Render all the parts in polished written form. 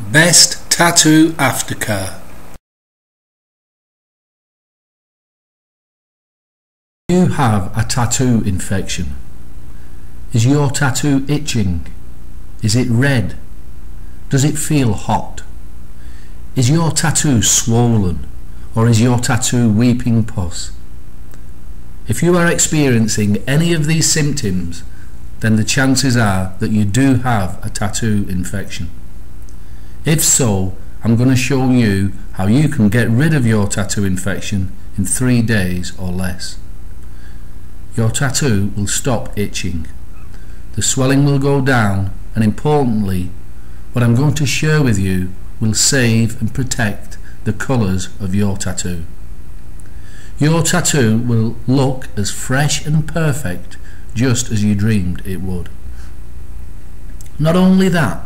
Best tattoo aftercare. You have a tattoo infection. Is your tattoo itching? Is it red? Does it feel hot? Is your tattoo swollen, or is your tattoo weeping pus? If you are experiencing any of these symptoms, then the chances are that you do have a tattoo infection. If so, I'm going to show you how you can get rid of your tattoo infection in 3 days or less. Your tattoo will stop itching. The swelling will go down, and importantly, what I'm going to share with you will save and protect the colours of your tattoo. Your tattoo will look as fresh and perfect just as you dreamed it would. Not only that,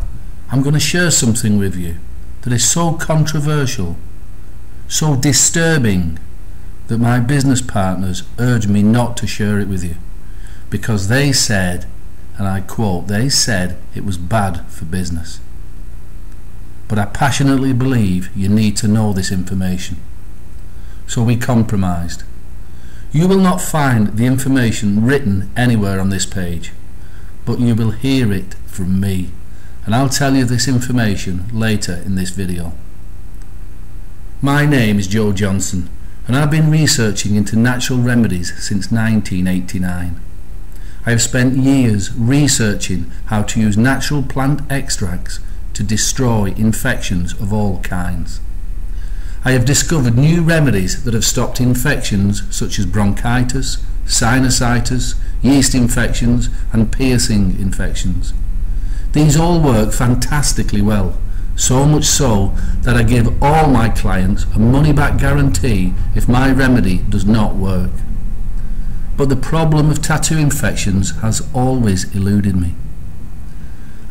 I'm going to share something with you that is so controversial, so disturbing, that my business partners urged me not to share it with you because they said, and I quote, they said it was bad for business. But I passionately believe you need to know this information. So we compromised. You will not find the information written anywhere on this page, but you will hear it from me, and I'll tell you this information later in this video. My name is Joe Johnson, and I've been researching into natural remedies since 1989. I have spent years researching how to use natural plant extracts to destroy infections of all kinds. I have discovered new remedies that have stopped infections such as bronchitis, sinusitis, yeast infections and piercing infections. These all work fantastically well, so much so that I give all my clients a money-back guarantee if my remedy does not work. But the problem of tattoo infections has always eluded me.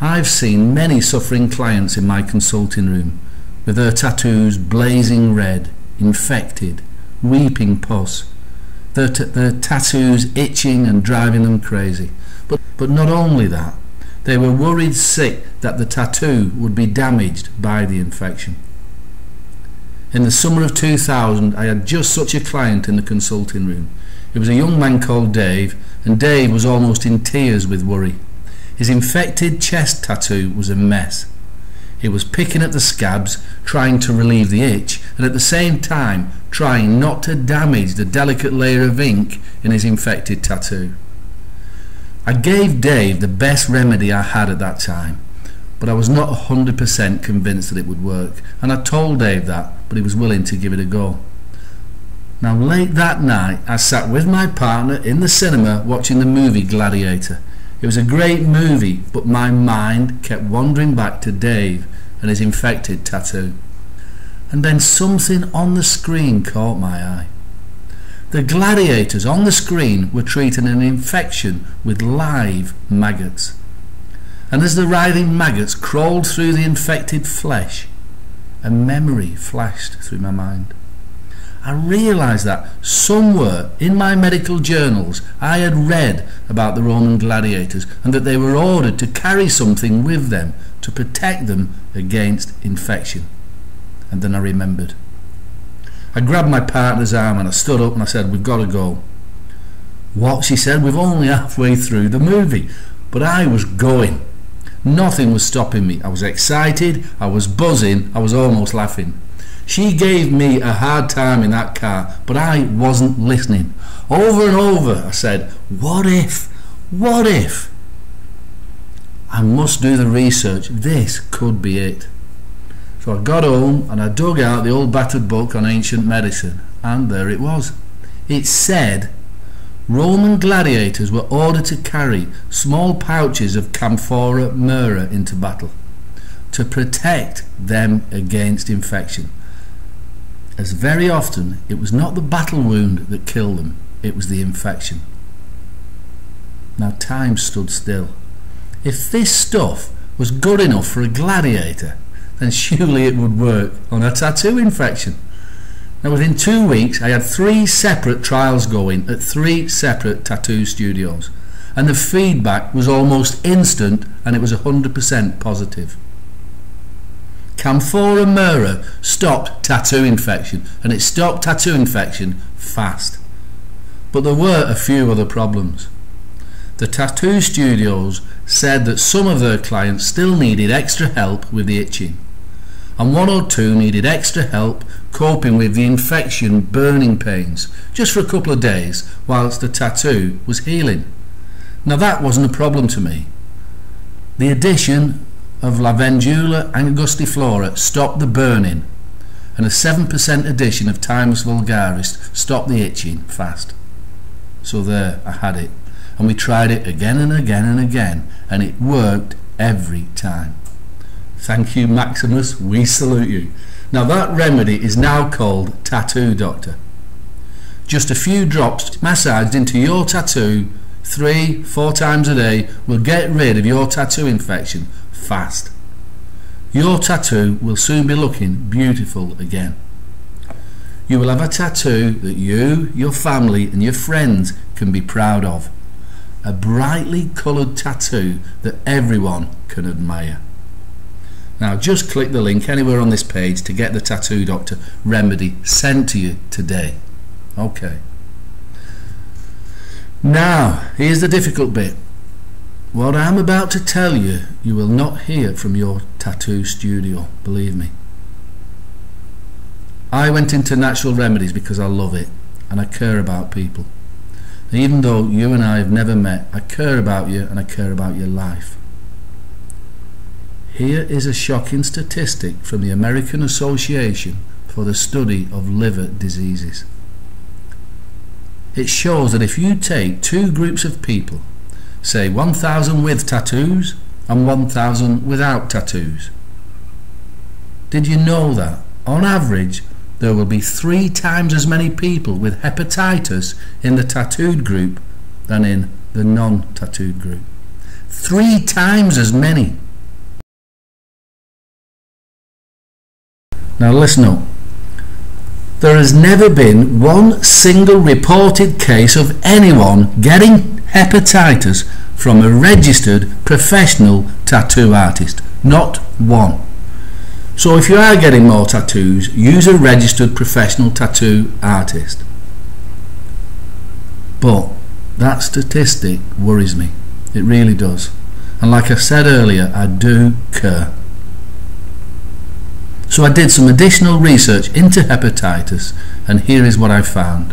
I've seen many suffering clients in my consulting room with their tattoos blazing red, infected, weeping pus, their tattoos itching and driving them crazy. But not only that, they were worried sick that the tattoo would be damaged by the infection. In the summer of 2000, I had just such a client in the consulting room. It was a young man called Dave, and Dave was almost in tears with worry. His infected chest tattoo was a mess. He was picking at the scabs, trying to relieve the itch, and at the same time trying not to damage the delicate layer of ink in his infected tattoo. I gave Dave the best remedy I had at that time, but I was not 100% convinced that it would work, and I told Dave that, but he was willing to give it a go. Now, late that night, I sat with my partner in the cinema watching the movie Gladiator. It was a great movie, but my mind kept wandering back to Dave and his infected tattoo. And then something on the screen caught my eye. The gladiators on the screen were treating an infection with live maggots. And as the writhing maggots crawled through the infected flesh, a memory flashed through my mind. I realised that somewhere in my medical journals I had read about the Roman gladiators and that they were ordered to carry something with them to protect them against infection. And then I remembered. I grabbed my partner's arm and I stood up and I said, "We've got to go." "What?" she said. "We're only halfway through the movie." But I was going. Nothing was stopping me. I was excited, I was buzzing, I was almost laughing. She gave me a hard time in that car, but I wasn't listening. Over and over I said, "What if? What if?" I must do the research. This could be it. So I got home and I dug out the old battered book on ancient medicine, and there it was. It said Roman gladiators were ordered to carry small pouches of camphora myrrha into battle to protect them against infection, as very often it was not the battle wound that killed them, it was the infection. Now time stood still. If this stuff was good enough for a gladiator, then surely it would work on a tattoo infection. Now within 2 weeks I had 3 separate trials going at 3 separate tattoo studios, and the feedback was almost instant and it was 100% positive. Camphora myrrha stopped tattoo infection, and it stopped tattoo infection fast. But there were a few other problems. The tattoo studios said that some of their clients still needed extra help with the itching, and one or two needed extra help coping with the infection burning pains just for a couple of days whilst the tattoo was healing. Now that wasn't a problem to me. The addition of Lavandula angustiflora stopped the burning, and a 7% addition of Thymus vulgaris stopped the itching fast. So there, I had it, and we tried it again and again and again, and it worked every time. Thank you, Maximus, we salute you. Now that remedy is now called Tattoo Doctor. Just a few drops massaged into your tattoo 3-4 times a day will get rid of your tattoo infection fast. Your tattoo will soon be looking beautiful again. You will have a tattoo that you, your family and your friends can be proud of. A brightly coloured tattoo that everyone can admire. Now just click the link anywhere on this page to get the Tattoo Doctor remedy sent to you today. Okay. Now, here's the difficult bit. What I'm about to tell you, you will not hear from your tattoo studio, believe me. I went into natural remedies because I love it and I care about people. And even though you and I have never met, I care about you and I care about your life. Here is a shocking statistic from the American Association for the Study of Liver Diseases. It shows that if you take two groups of people, say 1,000 with tattoos and 1,000 without tattoos, did you know that on average there will be 3 times as many people with hepatitis in the tattooed group than in the non-tattooed group? 3 times as many. Now listen up. There has never been one single reported case of anyone getting hepatitis from a registered professional tattoo artist. Not one. So if you are getting more tattoos, use a registered professional tattoo artist. But that statistic worries me. It really does. And like I said earlier, I do care. So I did some additional research into hepatitis, and here is what I found.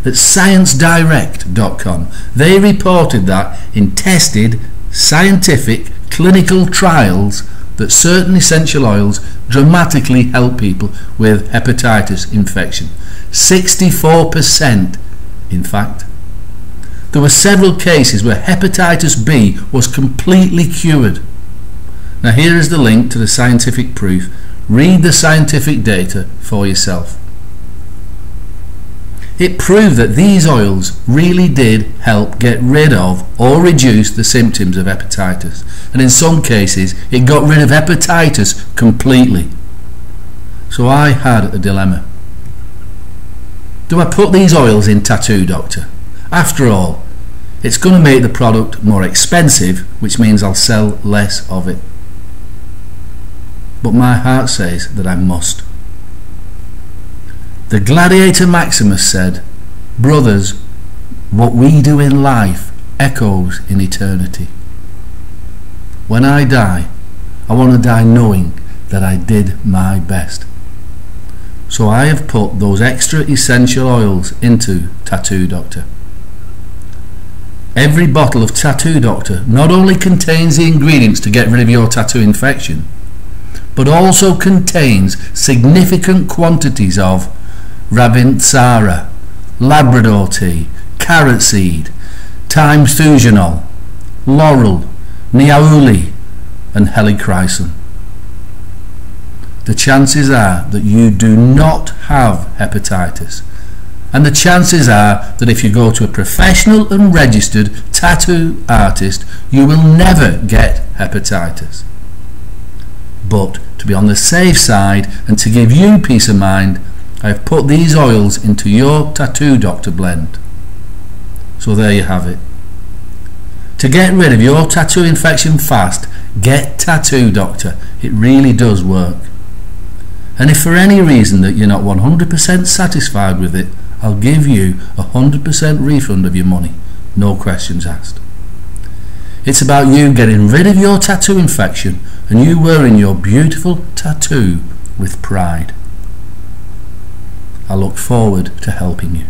At ScienceDirect.com, they reported that in tested scientific clinical trials that certain essential oils dramatically help people with hepatitis infection. 64%, in fact. There were several cases where hepatitis B was completely cured. Now here is the link to the scientific proof. Read the scientific data for yourself. It proved that these oils really did help get rid of or reduce the symptoms of hepatitis, and in some cases it got rid of hepatitis completely. So I had a dilemma. Do I put these oils in Tattoo Doctor? After all, it's going to make the product more expensive, which means I'll sell less of it. But my heart says that I must. The gladiator Maximus said, "Brothers, what we do in life echoes in eternity." When I die, I want to die knowing that I did my best. So I have put those extra essential oils into Tattoo Doctor. Every bottle of Tattoo Doctor not only contains the ingredients to get rid of your tattoo infection, but also contains significant quantities of Ravintsara, Labrador tea, carrot seed, thyme thujanol, laurel, niaouli and helichrysum. The chances are that you do not have hepatitis, and the chances are that if you go to a professional and registered tattoo artist, you will never get hepatitis. But to be on the safe side and to give you peace of mind, I have put these oils into your Tattoo Doctor blend. So there you have it. To get rid of your tattoo infection fast, Get Tattoo Doctor. It really does work. And if for any reason that you're not 100% satisfied with it, I'll give you a 100% refund of your money, no questions asked. It's about you getting rid of your tattoo infection and you wearing your beautiful tattoo with pride. I look forward to helping you.